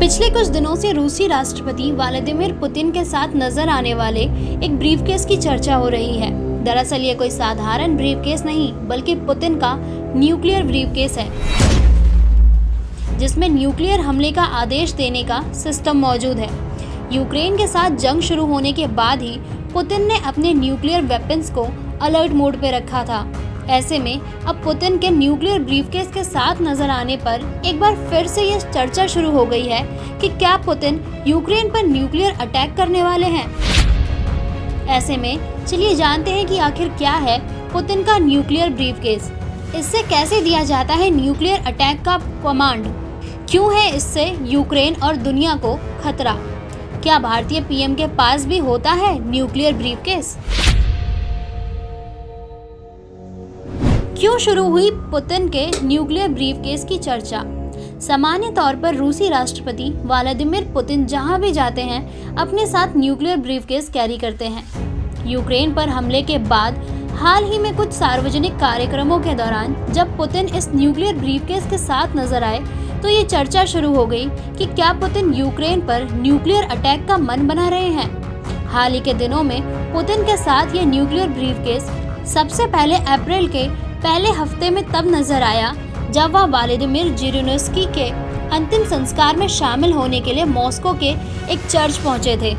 पिछले कुछ दिनों से रूसी राष्ट्रपति व्लादिमीर पुतिन के साथ नजर आने वाले एक ब्रीफकेस की चर्चा हो रही है। दरअसल ये कोई साधारण ब्रीफकेस नहीं बल्कि पुतिन का न्यूक्लियर ब्रीफकेस है, जिसमें न्यूक्लियर हमले का आदेश देने का सिस्टम मौजूद है। यूक्रेन के साथ जंग शुरू होने के बाद ही पुतिन ने अपने न्यूक्लियर वेपन्स को अलर्ट मोड पे रखा था। ऐसे में अब पुतिन के न्यूक्लियर ब्रीफकेस के साथ नजर आने पर एक बार फिर से ये चर्चा शुरू हो गई है कि क्या पुतिन यूक्रेन पर न्यूक्लियर अटैक करने वाले हैं। ऐसे में चलिए जानते हैं कि आखिर क्या है पुतिन का न्यूक्लियर ब्रीफकेस, इससे कैसे दिया जाता है न्यूक्लियर अटैक का कमांड, क्यों है इससे यूक्रेन और दुनिया को खतरा, क्या भारतीय पीएम के पास भी होता है न्यूक्लियर ब्रीफकेस। क्यों शुरू हुई पुतिन के न्यूक्लियर ब्रीफकेस की चर्चा। सामान्य तौर पर रूसी राष्ट्रपति व्लादिमीर पुतिन जहां भी जाते हैं अपने साथ न्यूक्लियर ब्रीफकेस कैरी करते हैं। यूक्रेन पर हमले के बाद हाल ही में कुछ सार्वजनिक कार्यक्रमों के दौरान जब पुतिन इस न्यूक्लियर ब्रीफकेस के साथ नजर आए तो ये चर्चा शुरू हो गई कि क्या पुतिन यूक्रेन पर न्यूक्लियर अटैक का मन बना रहे हैं। हाल ही के दिनों में पुतिन के साथ ये न्यूक्लियर ब्रीफकेस सबसे पहले अप्रैल के पहले हफ्ते में तब नजर आया जब वह व्लादिमीर जिरोनस्की के अंतिम संस्कार में शामिल होने के लिए मॉस्को के एक चर्च पहुंचे थे।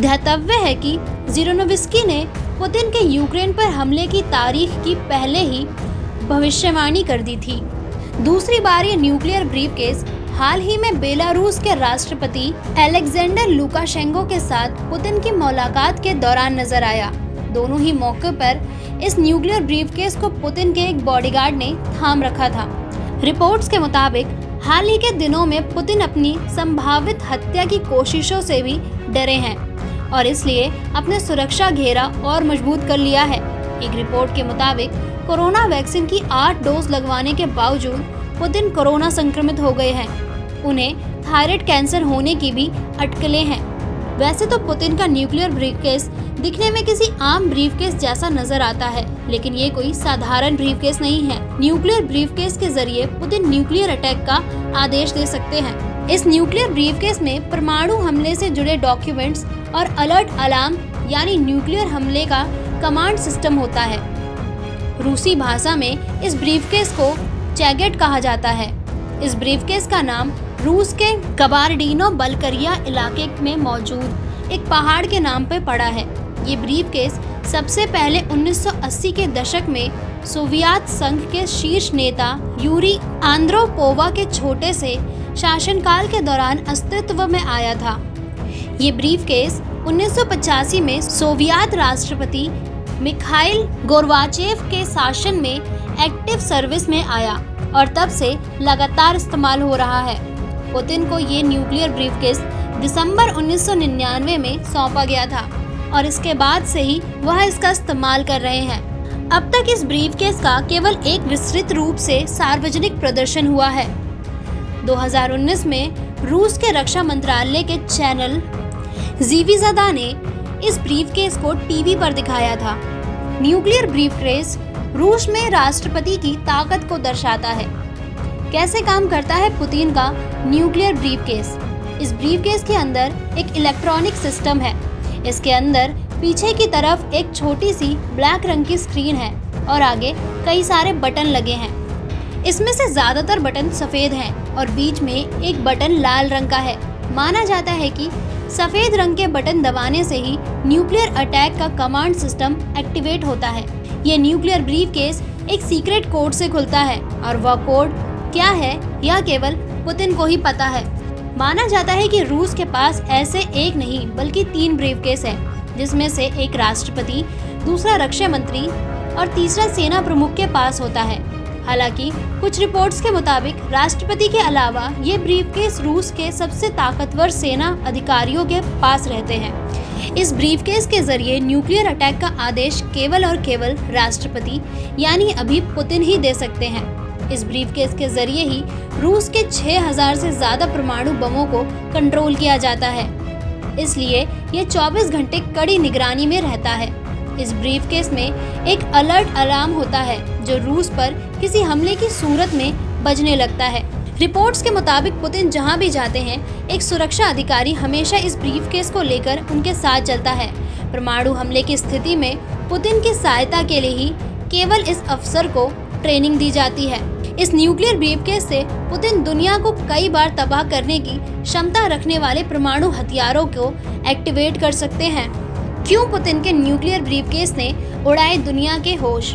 ध्यातव्य है कि जिरोनस्की ने पुतिन के यूक्रेन पर हमले की तारीख की पहले ही भविष्यवाणी कर दी थी। दूसरी बार ये न्यूक्लियर ब्रीफकेस हाल ही में बेलारूस के राष्ट्रपति अलेक्जेंडर लुकाशेंको के साथ पुतिन की मुलाकात के दौरान नजर आया। दोनों ही मौके पर इस न्यूक्लियर ब्रीफकेस को पुतिन के एक बॉडीगार्ड ने थाम रखा था। रिपोर्ट्स के मुताबिक हाल ही के दिनों में पुतिन अपनी संभावित हत्या की कोशिशों से भी डरे हैं और इसलिए अपने सुरक्षा घेरा और मजबूत कर लिया है। एक रिपोर्ट के मुताबिक कोरोना वैक्सीन की 8 डोज लगवाने के बावजूद पुतिन कोरोना संक्रमित हो गए हैं। उन्हें थायराइड कैंसर होने की भी अटकलें हैं। वैसे तो पुतिन का न्यूक्लियर ब्रीफकेस दिखने में किसी आम ब्रीफकेस जैसा नजर आता है, लेकिन ये कोई साधारण ब्रीफकेस नहीं है। न्यूक्लियर ब्रीफकेस के जरिए पुतिन न्यूक्लियर अटैक का आदेश दे सकते हैं। इस न्यूक्लियर ब्रीफकेस में परमाणु हमले से जुड़े डॉक्यूमेंट्स और अलर्ट अलार्म यानी न्यूक्लियर हमले का कमांड सिस्टम होता है। रूसी भाषा में इस ब्रीफकेस को चैगेट कहा जाता है। इस ब्रीफकेस का नाम रूस के कबार्डिनो-बल्करिया इलाके में मौजूद एक पहाड़ के नाम पर पड़ा है। ये ब्रीफकेस सबसे पहले 1980 के दशक में सोवियत संघ के शीर्ष नेता यूरी आंद्रोपोवा के छोटे से शासनकाल के दौरान अस्तित्व में आया था। ये ब्रीफकेस 1985 में सोवियत राष्ट्रपति मिखाइल गोर्बाचेव के शासन में एक्टिव सर्विस में आया और तब से लगातार इस्तेमाल हो रहा है। पुतिन को ये न्यूक्लियर ब्रीफकेस दिसंबर 1999 में सौंपा गया था और इसके बाद से ही वह इसका इस्तेमाल कर रहे हैं। अब तक इस ब्रीफकेस का केवल एक विस्तृत रूप से सार्वजनिक प्रदर्शन हुआ है। 2019 में रूस के रक्षा मंत्रालय के चैनल ज़ीवीज़ादा ने इस ब्रीफकेस को टीवी पर दिखाया था। न्यूक्लियर ब्रीफकेस रूस में राष्ट्रपति की ताकत को दर्शाता है। कैसे काम करता है पुतिन का न्यूक्लियर ब्रीफकेस। इस ब्रीफकेस के अंदर एक इलेक्ट्रॉनिक सिस्टम है। इसके अंदर पीछे की तरफ एक छोटी सी ब्लैक रंग की स्क्रीन है और आगे कई सारे बटन लगे हैं। इसमें से ज्यादातर बटन सफेद हैं और बीच में एक बटन लाल रंग का है। माना जाता है कि सफेद रंग के बटन दबाने से ही न्यूक्लियर अटैक का कमांड सिस्टम एक्टिवेट होता है। ये न्यूक्लियर ब्रीफकेस एक सीक्रेट कोड से खुलता है और वह कोड क्या है यह केवल पुतिन को ही पता है। माना जाता है कि रूस के पास ऐसे एक नहीं बल्कि 3 ब्रीफकेस हैं, जिसमें से एक राष्ट्रपति, दूसरा रक्षा मंत्री और तीसरा सेना प्रमुख के पास होता है। हालांकि कुछ रिपोर्ट्स के मुताबिक राष्ट्रपति के अलावा ये ब्रीफकेस रूस के सबसे ताकतवर सेना अधिकारियों के पास रहते हैं। इस ब्रीफकेस के जरिए न्यूक्लियर अटैक का आदेश केवल और केवल राष्ट्रपति यानी अभी पुतिन ही दे सकते हैं। इस ब्रीफकेस के जरिए ही रूस के 6000 से ज्यादा परमाणु बमों को कंट्रोल किया जाता है। इसलिए ये 24 घंटे कड़ी निगरानी में रहता है। इस ब्रीफकेस में एक अलर्ट अलार्म होता है जो रूस पर किसी हमले की सूरत में बजने लगता है। रिपोर्ट्स के मुताबिक पुतिन जहां भी जाते हैं, एक सुरक्षा अधिकारी हमेशा इस ब्रीफकेस को लेकर उनके साथ चलता है। परमाणु हमले की स्थिति में पुतिन की सहायता के लिए ही केवल इस अफसर को ट्रेनिंग दी जाती है। इस न्यूक्लियर ब्रीफकेस से पुतिन दुनिया को कई बार तबाह करने की क्षमता रखने वाले परमाणु हथियारों को एक्टिवेट कर सकते हैं। क्यों पुतिन के न्यूक्लियर ब्रीफकेस ने उड़ाए दुनिया के होश?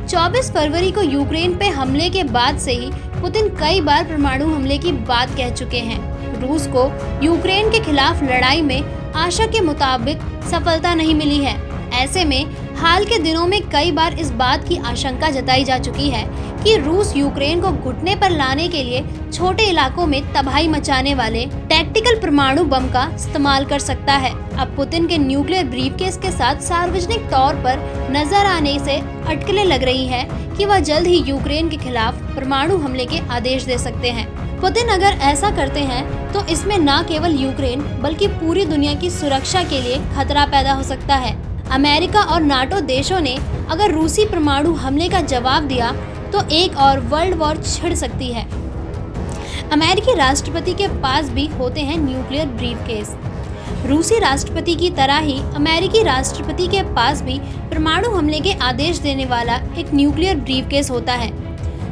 24 फरवरी को यूक्रेन पे हमले के बाद से ही पुतिन कई बार परमाणु हमले की बात कह चुके हैं। रूस को यूक्रेन के खिलाफ लड़ाई में आशा के मुताबिक सफलता नहीं मिली है। ऐसे में हाल के दिनों में कई बार इस बात की आशंका जताई जा चुकी है कि रूस यूक्रेन को घुटने पर लाने के लिए छोटे इलाकों में तबाही मचाने वाले टैक्टिकल परमाणु बम का इस्तेमाल कर सकता है। अब पुतिन के न्यूक्लियर ब्रीफकेस के साथ सार्वजनिक तौर पर नजर आने से अटकलें लग रही है कि वह जल्द ही यूक्रेन के खिलाफ परमाणु हमले के आदेश दे सकते हैं। पुतिन अगर ऐसा करते हैं तो इसमें न केवल यूक्रेन बल्कि पूरी दुनिया की सुरक्षा के लिए खतरा पैदा हो सकता है। अमेरिका और नाटो देशों ने अगर रूसी परमाणु हमले का जवाब दिया तो एक और वर्ल्ड वॉर छिड़ सकती है। अमेरिकी राष्ट्रपति के पास भी होते हैं न्यूक्लियर ब्रीफकेस। रूसी राष्ट्रपति की तरह ही अमेरिकी राष्ट्रपति के पास भी परमाणु हमले के आदेश देने वाला एक न्यूक्लियर ब्रीफकेस होता है,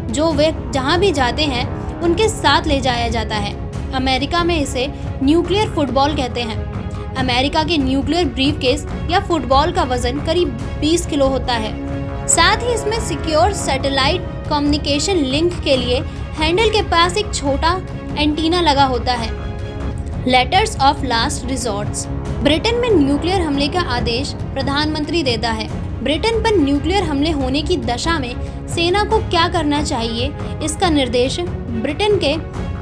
जो वे जहां भी जाते हैं उनके साथ ले जाया जाता है। अमेरिका में इसे न्यूक्लियर फुटबॉल कहते हैं। अमेरिका के न्यूक्लियर ब्रीफकेस या फुटबॉल का वजन करीब 20 किलो होता है। साथ ही इसमें सिक्योर सैटेलाइट कम्युनिकेशन लिंक के लिए हैंडल के पास एक छोटा एंटीना लगा होता है। Letters of last resorts. Britain में न्यूक्लियर हमले का आदेश प्रधानमंत्री देता है। ब्रिटेन पर न्यूक्लियर हमले होने की दशा में सेना को क्या करना चाहिए, इसका निर्देश ब्रिटेन के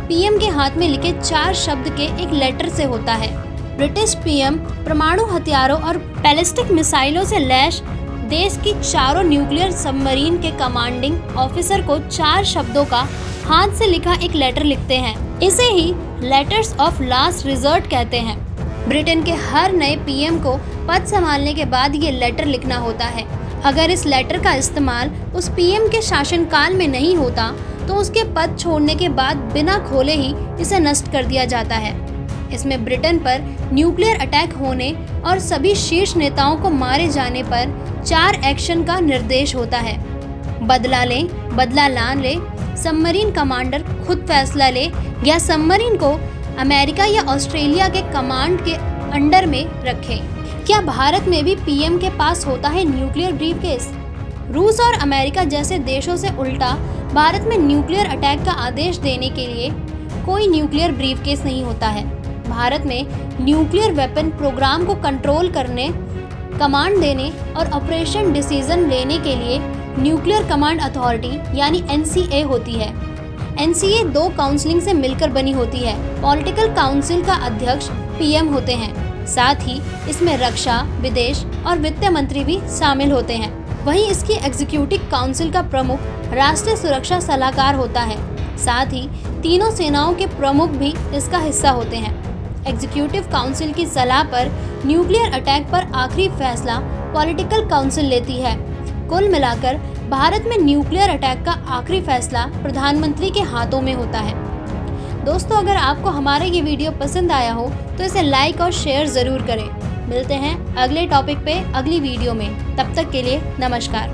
पीएम के हाथ में लिखे 4 शब्द के एक लेटर से होता है। ब्रिटिश पीएम परमाणु हथियारों और बैलिस्टिक मिसाइलों से लैस देश की चारों न्यूक्लियर सबमरीन के कमांडिंग ऑफिसर को 4 शब्दों का हाथ से लिखा एक लेटर लिखते हैं। इसे ही लेटर्स ऑफ लास्ट रिजॉर्ट कहते हैं। ब्रिटेन के हर नए पीएम को पद संभालने के बाद ये लेटर लिखना होता है। अगर इस लेटर का इस्तेमाल उस पीएम के शासनकाल में नहीं होता तो उसके पद छोड़ने के बाद बिना खोले ही इसे नष्ट कर दिया जाता है। इसमें ब्रिटेन पर न्यूक्लियर अटैक होने और सभी शीर्ष नेताओं को मारे जाने पर 4 एक्शन का निर्देश होता है। बदला ले, बदला ना ले, सबमरीन कमांडर खुद फैसला ले या सबमरीन को अमेरिका या ऑस्ट्रेलिया के कमांड के अंडर में रखें। क्या भारत में भी पीएम के पास होता है न्यूक्लियर ब्रीफकेस? रूस और अमेरिका जैसे देशों से उल्टा भारत में न्यूक्लियर अटैक का आदेश देने के लिए कोई न्यूक्लियर ब्रीफकेस नहीं होता है। भारत में न्यूक्लियर वेपन प्रोग्राम को कंट्रोल करने, कमांड देने और ऑपरेशन डिसीजन लेने के लिए न्यूक्लियर कमांड अथॉरिटी यानी एनसीए होती है। एनसीए 2 काउंसिलिंग से मिलकर बनी होती है। पॉलिटिकल काउंसिल का अध्यक्ष पीएम होते हैं। साथ ही इसमें रक्षा, विदेश और वित्त मंत्री भी शामिल होते हैं। वहीं इसकी एग्जीक्यूटिव काउंसिल का प्रमुख राष्ट्रीय सुरक्षा सलाहकार होता है। साथ ही तीनों सेनाओं के प्रमुख भी इसका हिस्सा होते हैं। एग्जीक्यूटिव काउंसिल की सलाह पर न्यूक्लियर अटैक पर आखिरी फैसला पॉलिटिकल काउंसिल लेती है। कुल मिलाकर भारत में न्यूक्लियर अटैक का आखिरी फैसला प्रधानमंत्री के हाथों में होता है। दोस्तों, अगर आपको हमारा ये वीडियो पसंद आया हो तो इसे लाइक और शेयर ज़रूर करें। मिलते हैं अगले टॉपिक पे अगली वीडियो में। तब तक के लिए नमस्कार।